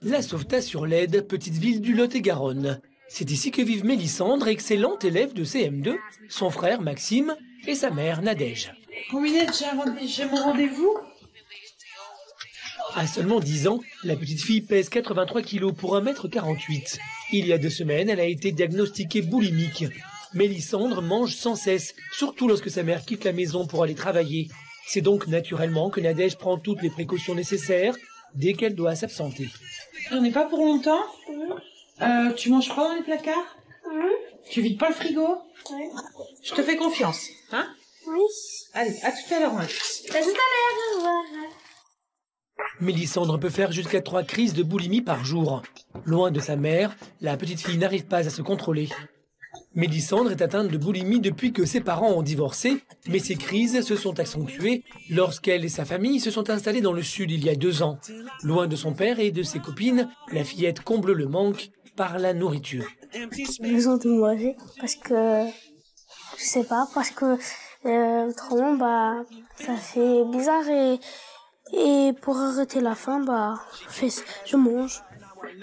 La Sauvetat-sur-l'Aide, petite ville du Lot-et-Garonne. C'est ici que vivent Mélissandre, excellente élève de CM2, son frère Maxime et sa mère Nadège. Combinette, j'ai mon rendez-vous. À seulement 10 ans, la petite fille pèse 83 kg pour 1,48 m. Il y a 2 semaines, elle a été diagnostiquée boulimique. Mélissandre mange sans cesse, surtout lorsque sa mère quitte la maison pour aller travailler. C'est donc naturellement que Nadège prend toutes les précautions nécessaires dès qu'elle doit s'absenter. On n'est pas pour longtemps. Tu manges pas dans les placards? Tu vides pas le frigo? Oui. Je te fais confiance, hein? Oui. Allez, à tout à l'heure, Max. À tout à l'heure, au revoir. Mélissandre peut faire jusqu'à 3 crises de boulimie par jour. Loin de sa mère, la petite fille n'arrive pas à se contrôler. Mélissandre est atteinte de boulimie depuis que ses parents ont divorcé, mais ces crises se sont accentuées lorsqu'elle et sa famille se sont installés dans le sud il y a 2 ans. Loin de son père et de ses copines, la fillette comble le manque par la nourriture. J'ai besoin de manger parce que, je sais pas, parce que autrement, bah, ça fait bizarre et pour arrêter la faim, bah, je mange. Je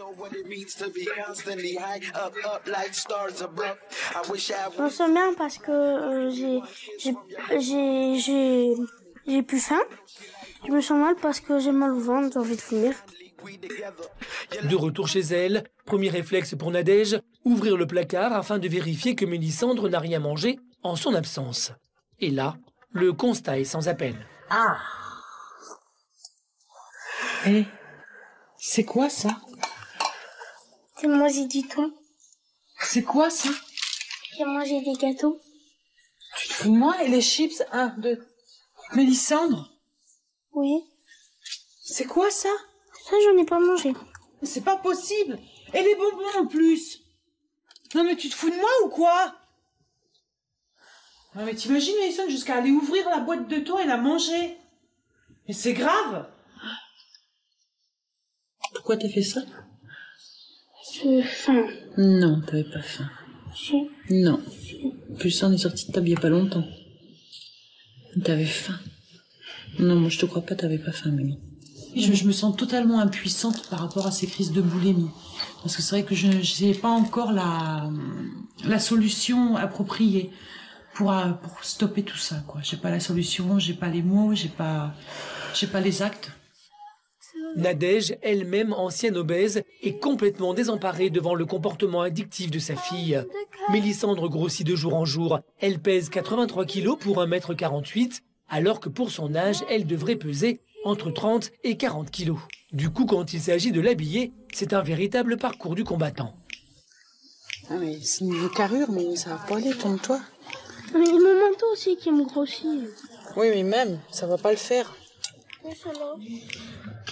me sens bien parce que j'ai plus faim. Je me sens mal parce que j'ai mal au ventre, j'ai envie de vomir. De retour chez elle, premier réflexe pour Nadège, ouvrir le placard afin de vérifier que Mélissandre n'a rien mangé en son absence. Et là, le constat est sans appel. Ah. Et c'est quoi ça? J'ai mangé du thon. C'est quoi ça? J'ai mangé des gâteaux. Tu te fous de moi? Et les chips? 1, 2. Mélissandre? Oui. C'est quoi ça? Ça, j'en ai pas mangé. C'est pas possible. Et les bonbons en plus. Non mais tu te fous de moi ou quoi? Non mais t'imagines, Mélissandre, jusqu'à aller ouvrir la boîte de thon et la manger. Mais c'est grave. Pourquoi t'as fait ça? J'ai faim. Non, t'avais pas faim. Si. Non. Plus ça, on est sorti de table il y a pas longtemps. T'avais faim. Non, moi je te crois pas, t'avais pas faim, Mélie. Je me sens totalement impuissante par rapport à ces crises de boulimie. Parce que c'est vrai que je n'ai pas encore la solution appropriée pour stopper tout ça, quoi. J'ai pas la solution, j'ai pas les mots, j'ai pas les actes. Nadège, elle-même ancienne obèse, est complètement désemparée devant le comportement addictif de sa fille. Mélissandre grossit de jour en jour. Elle pèse 83 kg pour 1,48 m, alors que pour son âge, elle devrait peser entre 30 et 40 kg. Du coup, quand il s'agit de l'habiller, c'est un véritable parcours du combattant. Ah mais c'est niveau carrure, mais ça va pas aller, tourne-toi. Mais il y a mon manteau aussi qui me grossit. Oui, mais même, ça va pas le faire.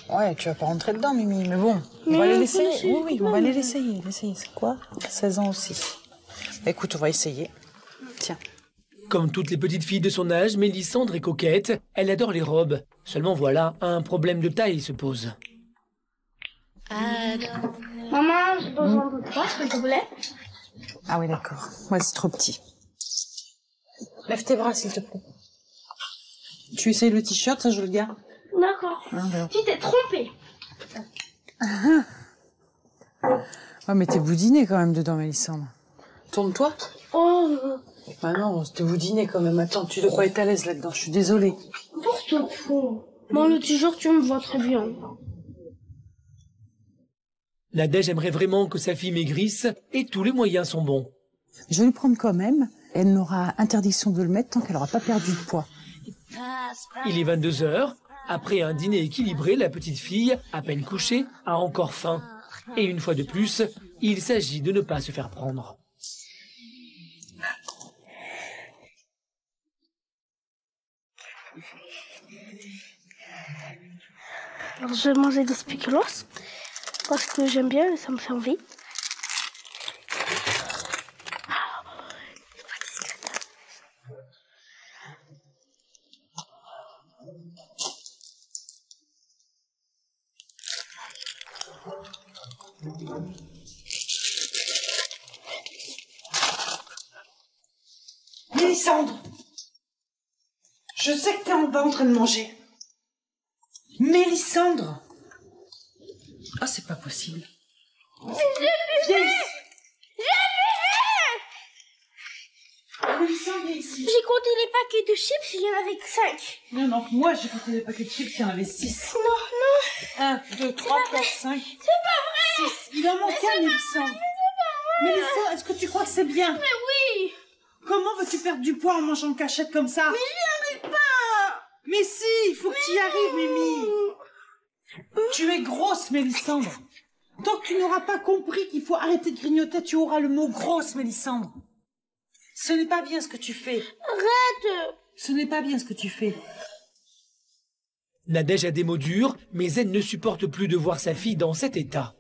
Ouais, tu vas pas rentrer dedans, Mimi, mais bon, on va aller l'essayer. Oui, on va aller l'essayer. C'est quoi? 16 ans aussi. Bah, écoute, on va essayer. Tiens. Comme toutes les petites filles de son âge, Mélissandre est coquette. Elle adore les robes. Seulement voilà, un problème de taille se pose. Maman, j'ai besoin de toi, s'il te plaît. Ah oui, d'accord. Ouais, c'est trop petit. Lève tes bras, s'il te plaît. Tu essayes le t-shirt, ça je le garde. D'accord. Tu t'es trompée. Ouais, mais t'es boudiné quand même dedans, Mélissandre. Tourne-toi. Oh. Bah non, c'était boudiné quand même. Attends, tu dois pas être à l'aise là-dedans, je suis désolée. Pour te fous. Bon, le t-shirt, tu me vois très bien. Nadège aimerait vraiment que sa fille maigrisse et tous les moyens sont bons. Je vais le prendre quand même. Elle n'aura interdiction de le mettre tant qu'elle n'aura pas perdu de poids. Il est 22 h. Après un dîner équilibré, la petite fille, à peine couchée, a encore faim. Et une fois de plus, il s'agit de ne pas se faire prendre. Alors, je vais manger des spéculoos parce que j'aime bien et ça me fait envie. Mélissandre, je sais que t'es en bas en train de manger. Mélissandre, Ah, c'est pas possible. J'ai compté les paquets de chips, il y en avait que 5. Non, non, moi j'ai compté les paquets de chips, il y en avait 6. Non, 1, 2, 3, 4, 5. C'est pas vrai. 6. Il en manque un, Mélissandre. Mélissandre, est-ce que tu crois que c'est bien? mais oui. Comment veux-tu perdre du poids en mangeant de cachette comme ça? Mais j'y arrive pas. Mais si, il faut que tu y arrives, Mimi. Tu es grosse, Mélissandre. Tant que tu n'auras pas compris qu'il faut arrêter de grignoter, tu auras le mot grosse, Mélissandre. Ce n'est pas bien ce que tu fais. Arrête. Ce n'est pas bien ce que tu fais. Nadège a des mots durs, mais elle ne supporte plus de voir sa fille dans cet état.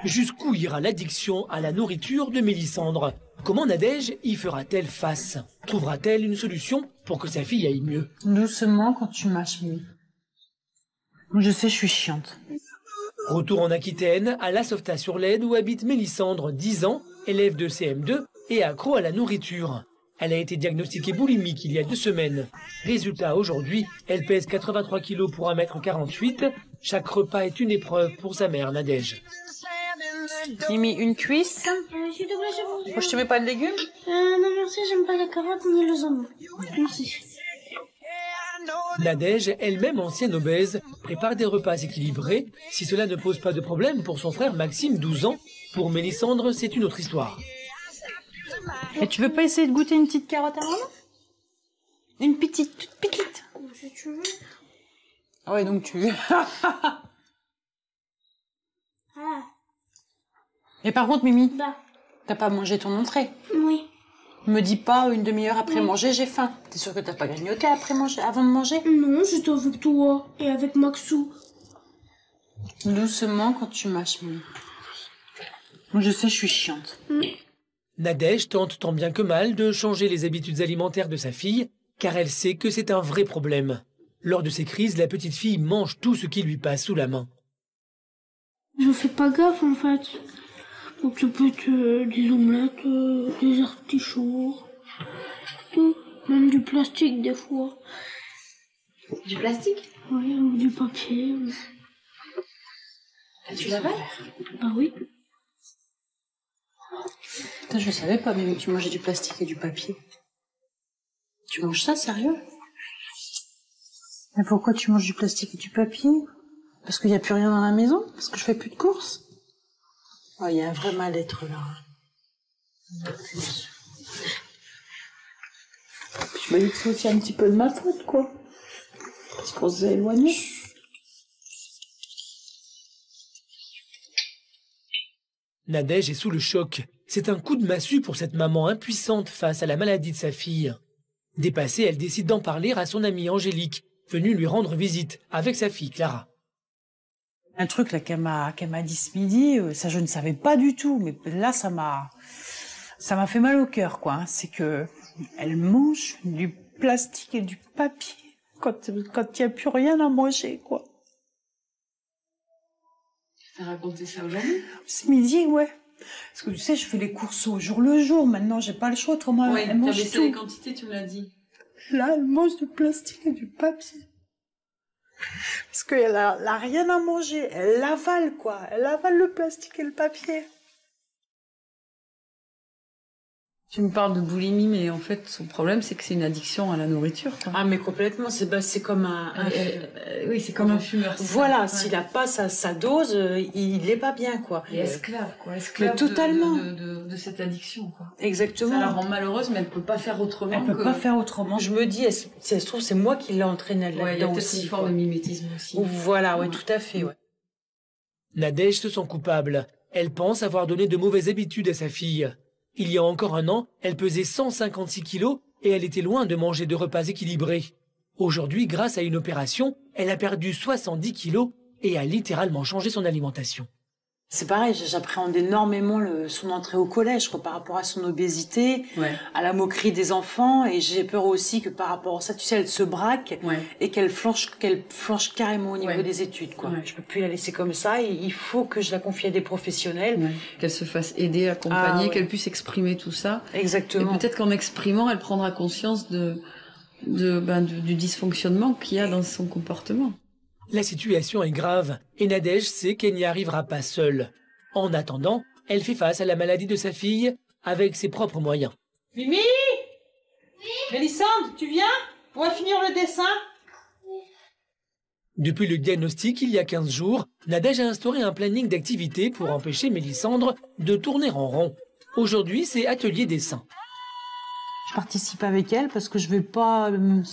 Jusqu'où ira l'addiction à la nourriture de Mélissandre? Comment Nadège y fera-t-elle face? Trouvera-t-elle une solution pour que sa fille aille mieux? Doucement quand tu mâches, Mimi. Je sais, je suis chiante. Retour en Aquitaine, à La Sauvetat-sur-l'Aisne, où habite Mélissandre, 10 ans, élève de CM2 et accro à la nourriture. Elle a été diagnostiquée boulimique il y a 2 semaines. Résultat, aujourd'hui, elle pèse 83 kilos pour 1m48. Chaque repas est une épreuve pour sa mère, Nadège. Mimi, une cuisse. S'il te plaît, c'est bon. Je te mets pas de légumes? Non, merci, j'aime pas les carottes ni les oignons. Merci. Nadège, elle-même ancienne obèse, prépare des repas équilibrés. Si cela ne pose pas de problème pour son frère Maxime, 12 ans, pour Mélissandre, c'est une autre histoire. Et tu veux pas essayer de goûter une petite carotte à maman? Une petite, toute petite. Si tu veux. Ah ouais, donc tu... Ah, Et par contre, Mimi, bah, t'as pas mangé ton entrée. oui. Me dis pas une demi-heure après manger, j'ai faim. T'es sûre que t'as pas grignoté après manger, avant de manger? Non, j'étais avec toi et avec Maxou. Doucement quand tu mâches, Mimi. Moi, je sais, je suis chiante. Nadège tente tant bien que mal de changer les habitudes alimentaires de sa fille, car elle sait que c'est un vrai problème. Lors de ces crises, la petite fille mange tout ce qui lui passe sous la main. Je fais pas gaffe en fait. Donc ça peut être des omelettes, des artichauts, tout. Même du plastique des fois. Du plastique? Oui, ou du papier. Tu l'avales? Bah oui. Putain, je savais pas, Mimi, que tu mangeais du plastique et du papier. Tu manges ça, sérieux? Mais pourquoi tu manges du plastique et du papier? Parce qu'il n'y a plus rien dans la maison? Parce que je fais plus de courses? Oh, il y a un vrai mal-être là. Je me dis que c'est aussi un petit peu de ma faute, quoi. Parce qu'on s'est éloignés. Nadège est sous le choc. C'est un coup de massue pour cette maman impuissante face à la maladie de sa fille. Dépassée, elle décide d'en parler à son amie Angélique, venue lui rendre visite avec sa fille Clara. Un truc là qu'elle m'a dit ce midi, ça je ne savais pas du tout, mais là ça m'a fait mal au cœur, quoi. Hein. C'est que elle mange du plastique et du papier quand il n'y a plus rien à manger, quoi. T'as raconté ça aujourd'hui? Ce midi, ouais. Parce que tu sais, je fais les courses au jour le jour. Maintenant, j'ai pas le choix. Autrement, Oui, elle t'as mange baissé tout. les quantités, tu me l'as dit. Là, elle mange du plastique et du papier. Parce qu'elle a rien à manger. Elle l'avale, quoi. Elle avale le plastique et le papier. Tu me parles de boulimie, mais en fait, son problème, c'est que c'est une addiction à la nourriture, quoi. Ah, mais complètement. C'est comme oui, c'est comme un fumeur. Voilà, ça. s'il a pas sa dose, il est pas bien, quoi. Et esclave, quoi. Esclave Mais totalement. de cette addiction, quoi. Exactement. Ça la rend malheureuse, mais elle peut pas faire autrement. Elle peut pas faire autrement. Je me dis, si elle se trouve, c'est moi qui l'ai entraînée là-dedans Ouais, il y a peut-être aussi. une forme de mimétisme aussi. Voilà, ouais, tout à fait, ouais. Nadège se sent coupable. Elle pense avoir donné de mauvaises habitudes à sa fille. Il y a encore 1 an, elle pesait 156 kilos et elle était loin de manger de repas équilibrés. Aujourd'hui, grâce à une opération, elle a perdu 70 kilos et a littéralement changé son alimentation. C'est pareil, j'appréhende énormément son entrée au collège, quoi, par rapport à son obésité, à la moquerie des enfants, et j'ai peur aussi que par rapport à ça, tu sais, elle se braque et qu'elle flanche carrément au niveau des études, quoi. Je peux plus la laisser comme ça, il faut que je la confie à des professionnels. Qu'elle se fasse aider, accompagner, qu'elle puisse exprimer tout ça. Exactement. Et peut-être qu'en exprimant, elle prendra conscience du dysfonctionnement qu'il y a dans son comportement. La situation est grave et Nadège sait qu'elle n'y arrivera pas seule. En attendant, elle fait face à la maladie de sa fille avec ses propres moyens. Mimi? Oui? Mélissandre, tu viens? On va finir le dessin. Depuis le diagnostic, il y a 15 jours, Nadège a instauré un planning d'activités pour empêcher Mélissandre de tourner en rond. Aujourd'hui, c'est atelier dessin. Je participe avec elle parce que je vais pas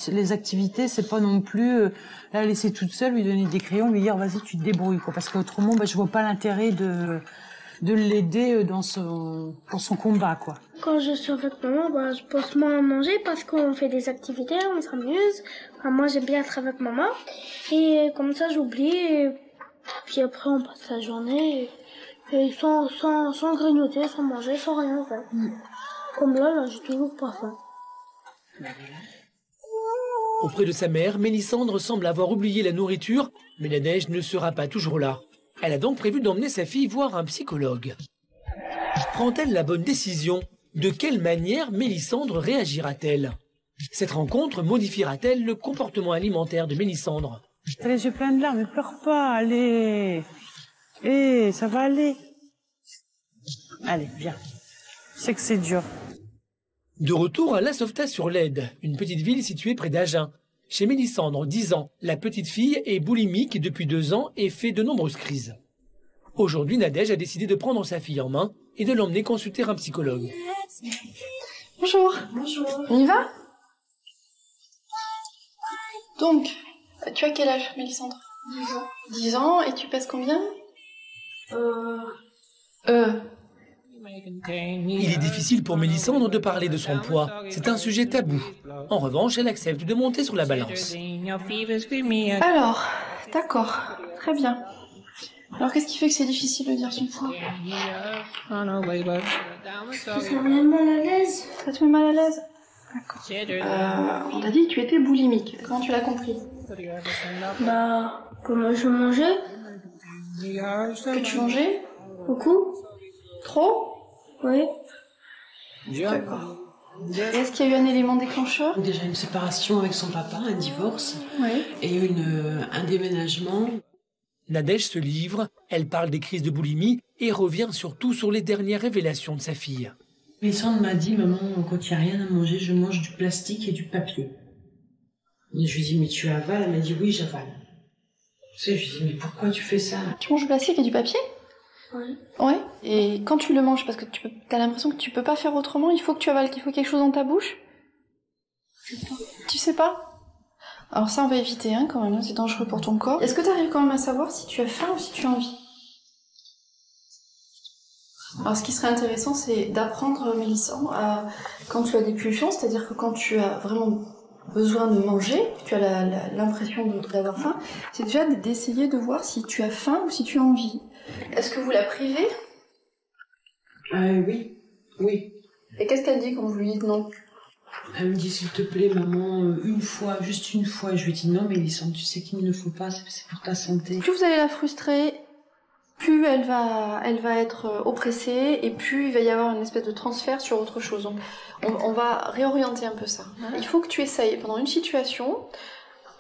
les activités, c'est pas non plus la laisser toute seule, lui donner des crayons, lui dire vas-y tu te débrouilles quoi. Parce qu'autrement, je vois pas l'intérêt de l'aider pour son combat quoi. Quand je suis avec maman, je pose moins à manger parce qu'on fait des activités, on s'amuse. Enfin, moi j'aime bien être avec maman et comme ça j'oublie. Et puis après on passe la journée et sans grignoter, sans manger, sans rien faire. Comme là, j'ai toujours pas faim. Auprès de sa mère, Mélissandre semble avoir oublié la nourriture, mais Nadège ne sera pas toujours là. Elle a donc prévu d'emmener sa fille voir un psychologue. Prend-elle la bonne décision? De quelle manière Mélissandre réagira-t-elle? Cette rencontre modifiera-t-elle le comportement alimentaire de Mélissandre? T'as les yeux pleins de larmes, mais pleure pas, allez. Ça va aller. Allez, viens. Je sais que c'est dur. De retour à La Sauvetat-sur-l'Aide, une petite ville située près d'Agen. Chez Mélissandre, 10 ans, la petite fille est boulimique depuis 2 ans et fait de nombreuses crises. Aujourd'hui, Nadège a décidé de prendre sa fille en main et de l'emmener consulter un psychologue. Bonjour. Bonjour. On y va? Donc, tu as quel âge, Mélissandre? 10 ans. 10 ans, et tu pèses combien? Il est difficile pour Mélissandre de parler de son poids. C'est un sujet tabou. En revanche, elle accepte de monter sur la balance. Alors, d'accord, très bien. Alors, qu'est-ce qui fait que c'est difficile de dire son poids? Ça me met mal à l'aise. Ça te met mal à l'aise? D'accord. On t'a dit que tu étais boulimique. Comment tu l'as compris? Comment je mangeais? Que tu mangeais? Beaucoup? Trop? Oui. D'accord. Est-ce qu'il y a eu un élément déclencheur? Déjà une séparation avec son papa, un divorce, Oui. et un déménagement. Nadège se livre, elle parle des crises de boulimie et revient surtout sur les dernières révélations de sa fille. Mélissandre m'a dit, maman, quand il n'y a rien à manger, je mange du plastique et du papier. Et je lui ai dit, mais tu avales? Elle m'a dit, oui, j'avale. Tu sais, je lui ai dit, mais pourquoi tu fais ça? Tu manges du plastique et du papier? Oui. Ouais. Et quand tu le manges, parce que t'as l'impression que tu peux pas faire autrement, il faut que tu avales, qu'il faut quelque chose dans ta bouche? Tu sais pas? Alors ça, on va éviter, quand même, c'est dangereux pour ton corps. Est-ce que tu arrives quand même à savoir si tu as faim ou si tu as envie? Alors ce qui serait intéressant, c'est d'apprendre, Mélissandre, quand tu as des pulsions, c'est-à-dire que quand tu as vraiment besoin de manger, tu as l'impression d'avoir faim, c'est déjà d'essayer de voir si tu as faim ou si tu as envie. Est-ce que vous la privez? Oui. Et qu'est-ce qu'elle dit quand vous lui dites non? Elle me dit, s'il te plaît, maman, juste une fois. Je lui dis, non, Mélissandre, tu sais qu'il ne faut pas, c'est pour ta santé. Plus vous allez la frustrer, plus elle va être oppressée, et plus il va y avoir une espèce de transfert sur autre chose. Donc, on va réorienter un peu ça. Il faut que tu essayes, pendant une situation,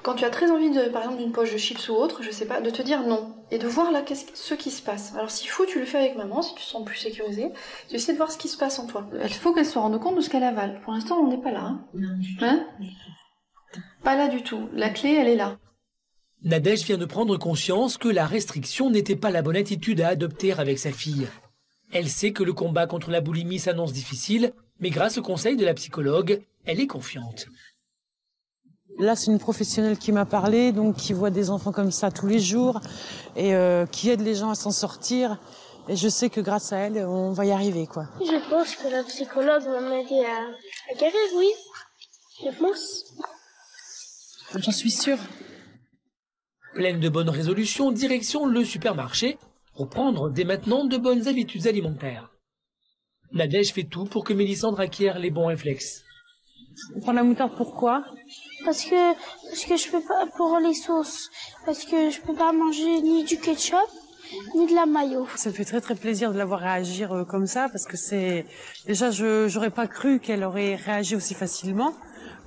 quand tu as très envie, par exemple, d'une poche de chips ou autre, je sais pas, de te dire non. Et de voir là ce qui se passe. Alors s'il faut, tu le fais avec maman, si tu te sens plus sécurisé. Tu essaies de voir ce qui se passe en toi. Il faut qu'elle se rende compte de ce qu'elle avale. Pour l'instant, on n'est pas là. Non, Pas là du tout. La clé, elle est là. Nadège vient de prendre conscience que la restriction n'était pas la bonne attitude à adopter avec sa fille. Elle sait que le combat contre la boulimie s'annonce difficile, mais grâce au conseil de la psychologue, elle est confiante. Là, c'est une professionnelle qui m'a parlé, donc qui voit des enfants comme ça tous les jours et qui aide les gens à s'en sortir. Et je sais que grâce à elle, on va y arriver, quoi. Je pense que la psychologue va m'aider à guérir, oui. Je pense. J'en suis sûre. Pleine de bonnes résolutions, direction le supermarché pour prendre dès maintenant de bonnes habitudes alimentaires. Nadège fait tout pour que Mélissandre acquiert les bons réflexes. On prend la moutarde, pourquoi? Parce que je peux pas, pour les sauces, parce que je peux pas manger ni du ketchup, ni de la mayo. Ça me fait très très plaisir de la voir réagir comme ça, parce que déjà, j'aurais pas cru qu'elle aurait réagi aussi facilement,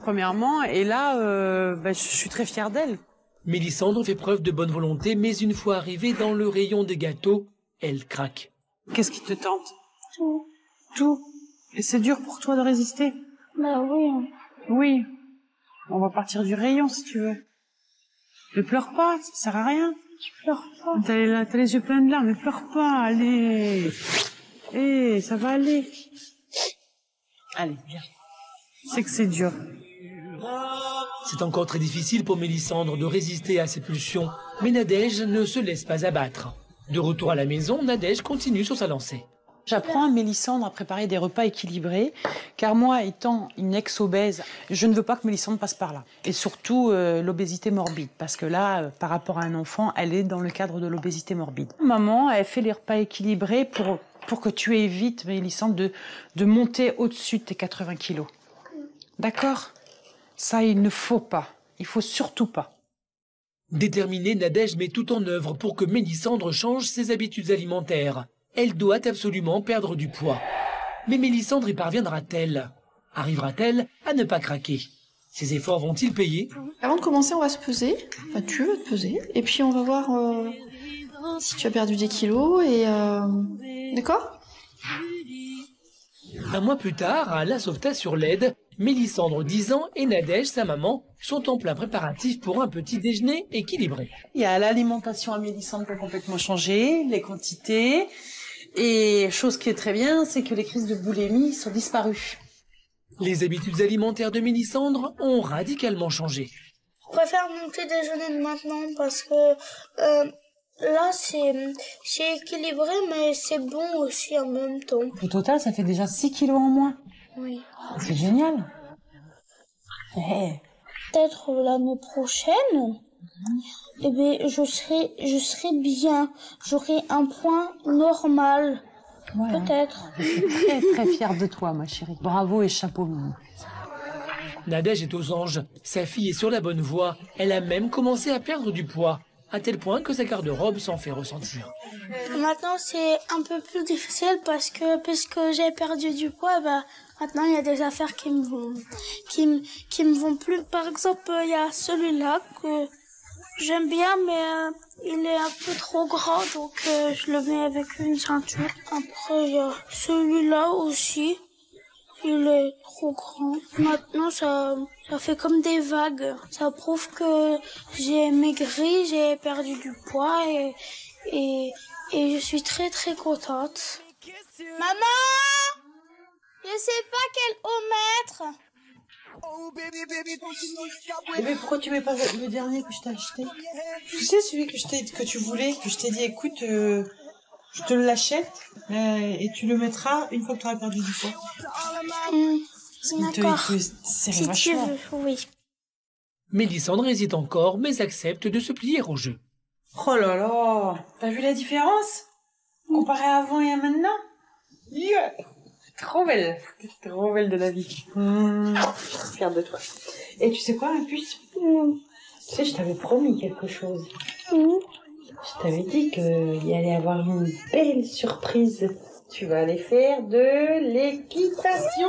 premièrement, et là, je suis très fière d'elle. Mélissandre fait preuve de bonne volonté, mais une fois arrivée dans le rayon des gâteaux, elle craque. Qu'est-ce qui te tente? Tout. Tout. Et c'est dur pour toi de résister? Bah oui. Oui. On va partir du rayon si tu veux. Ne pleure pas, ça sert à rien. Je pleure pas. T'as les yeux pleins de larmes, mais pleure pas, allez. Ça va aller. Allez, viens. C'est que c'est dur. C'est encore très difficile pour Mélissandre de résister à ses pulsions, mais Nadège ne se laisse pas abattre. De retour à la maison, Nadège continue sur sa lancée. J'apprends à Mélissandre à préparer des repas équilibrés, car moi, étant une ex-obèse, je ne veux pas que Mélissandre passe par là. Et surtout, l'obésité morbide, parce que là, par rapport à un enfant, elle est dans le cadre de l'obésité morbide. Maman, elle fait les repas équilibrés pour que tu évites, Mélissandre, de monter au-dessus de tes 80 kilos. D'accord? Ça, il ne faut pas. Il faut surtout pas. Déterminée, Nadège met tout en œuvre pour que Mélissandre change ses habitudes alimentaires. Elle doit absolument perdre du poids. Mais Mélissandre y parviendra-t-elle? Arrivera-t-elle à ne pas craquer? Ses efforts vont-ils payer? Avant de commencer, on va se peser. Enfin, tu vas te peser. Et puis on va voir si tu as perdu des kilos et... D'accord? Un mois plus tard, à La Sauvetat-sur-Lède, Mélissandre, 10 ans, et Nadège, sa maman, sont en plein préparatif pour un petit déjeuner équilibré. Il y a l'alimentation à Mélissandre qui a complètement changé, les quantités. Et chose qui est très bien, c'est que les crises de boulimie sont disparues. Les habitudes alimentaires de Mélissandre ont radicalement changé. Je préfère mon petit déjeuner de maintenant parce que là, c'est équilibré, mais c'est bon aussi en même temps. Au total, ça fait déjà 6 kilos en moins. Oui. C'est génial. Peut-être l'année prochaine, eh bien, je serai bien. J'aurai un point normal. Ouais, Peut-être. Je suis très très fière de toi, ma chérie. Bravo et chapeau. Nadège est aux anges. Sa fille est sur la bonne voie. Elle a même commencé à perdre du poids, à tel point que sa garde-robe s'en fait ressentir. Maintenant, c'est un peu plus difficile parce que puisque j'ai perdu du poids, bah, maintenant il y a des affaires qui me vont plus. Par exemple, il y a celui-là que j'aime bien, mais il est un peu trop grand, donc je le mets avec une ceinture. Après, il y a celui-là aussi. Il est trop grand. Maintenant, ça fait comme des vagues. Ça prouve que j'ai maigri, j'ai perdu du poids et je suis très très contente. Maman! Je sais pas quel eau mettre. Mais pourquoi tu mets pas le dernier que je t'ai acheté? Tu sais, celui que tu voulais, que je t'ai dit, écoute, je te l'achète et tu le mettras une fois que tu auras perdu du poids. D'accord. C'est Si tu vachement. veux, oui. Mélissandre hésite encore, mais accepte de se plier au jeu. Oh là là, t'as vu la différence comparé à avant et à maintenant? Yeah. Trop belle de la vie. Je suis fière de toi. Et tu sais quoi, ma puce? Tu sais, je t'avais promis quelque chose. Je t'avais dit qu'il y allait avoir une belle surprise. Tu vas aller faire de l'équitation.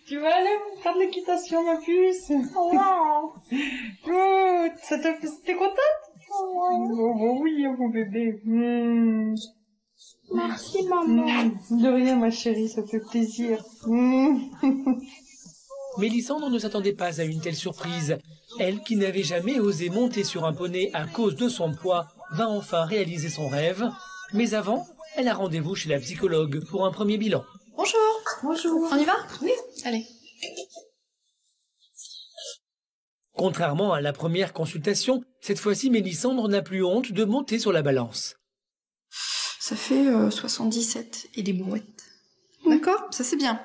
Tu vas aller faire de l'équitation, ma puce. Wow. Oh, t'es contente? Oui, mon bébé. Merci, maman. De rien, ma chérie, ça fait plaisir. Mélissandre ne s'attendait pas à une telle surprise. Elle, qui n'avait jamais osé monter sur un poney à cause de son poids, va enfin réaliser son rêve. Mais avant, elle a rendez-vous chez la psychologue pour un premier bilan. Bonjour. Bonjour. On y va? Oui. Allez. Contrairement à la première consultation, cette fois-ci, Mélissandre n'a plus honte de monter sur la balance. Ça fait 77 et des brouettes. D'accord? Ça c'est bien.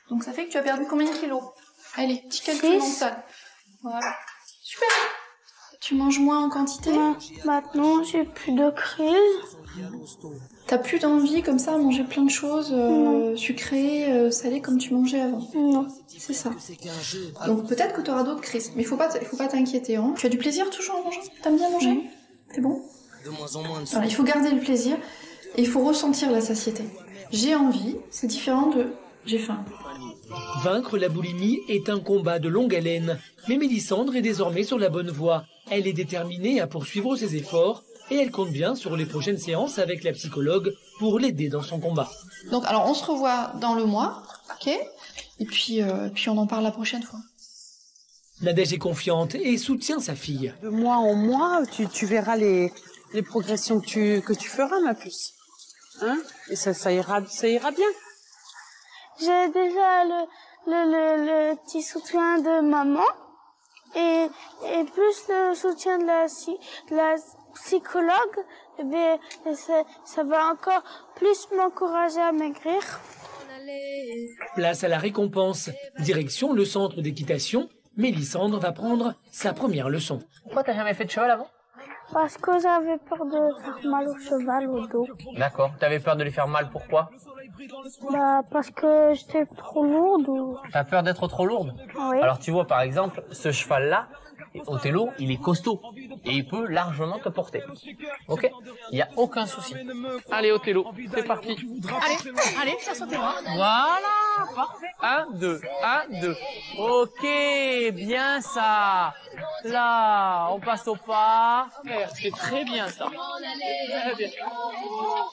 Donc ça fait que tu as perdu combien de kilos? Allez, petit calcul mental. Voilà. Super. Tu manges moins en quantité? Maintenant, j'ai plus de crise. T'as plus d'envie comme ça à manger plein de choses sucrées, salées comme tu mangeais avant? Non. C'est ça. Donc peut-être que tu auras d'autres crises, mais il faut pas t'inquiéter. Hein. Tu as du plaisir toujours en mangeant? T'aimes bien manger? C'est bon? Alors, il faut garder le plaisir et il faut ressentir la satiété. J'ai envie, c'est différent de j'ai faim. Vaincre la boulimie est un combat de longue haleine, mais Mélissandre est désormais sur la bonne voie. Elle est déterminée à poursuivre ses efforts et elle compte bien sur les prochaines séances avec la psychologue pour l'aider dans son combat. Donc alors on se revoit dans le mois, ok? Et puis on en parle la prochaine fois. Nadège est confiante et soutient sa fille. De mois en mois, tu verras les progressions que tu feras, ma puce. Hein? Et ça ira bien. J'ai déjà le petit soutien de maman et plus le soutien de la psychologue, eh bien, ça va encore plus m'encourager à maigrir. Place à la récompense. Direction le centre d'équitation. Mélissandre va prendre sa première leçon. Pourquoi t'as jamais fait de cheval avant? Parce que j'avais peur de faire mal au cheval au dos. D'accord. T'avais peur de lui faire mal, pourquoi? Parce que j'étais trop lourde. T'as peur d'être trop lourde? Oui. Alors tu vois, par exemple, ce cheval-là, Othello, il est costaud et il peut largement te porter. Ok? Il n'y a aucun souci. Allez Othello, c'est parti. Allez, ça sautez-moi. Voilà, parfait. 1, 2, 1, 2. Ok, bien ça. Là, on passe au pas. C'est très bien ça. Très bien.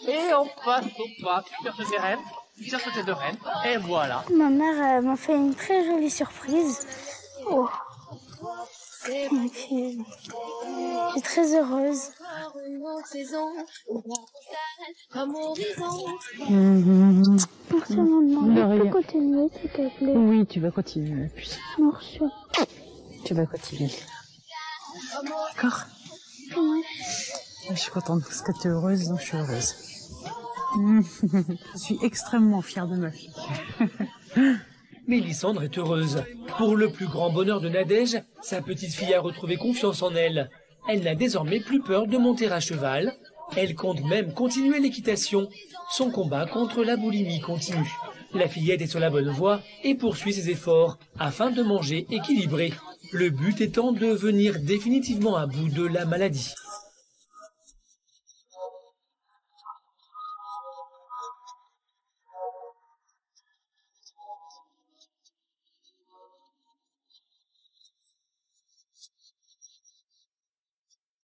Et on passe au pas. Tu tires tes rênes. Tu tires tes deux rênes. Et voilà. Ma mère m'a fait une très jolie surprise. Oh. Je suis très heureuse. Merci maman. Je peux continuer s'il te plaît. Oui, tu vas continuer, ma puce. Merci. Tu vas continuer. D'accord? Oui. Je suis contente parce que tu es heureuse, donc je suis heureuse. Je suis extrêmement fière de ma fille. Mélissandre est heureuse. Pour le plus grand bonheur de Nadège, sa petite fille a retrouvé confiance en elle. Elle n'a désormais plus peur de monter à cheval. Elle compte même continuer l'équitation. Son combat contre la boulimie continue. La fillette est sur la bonne voie et poursuit ses efforts afin de manger équilibré. Le but étant de venir définitivement à bout de la maladie.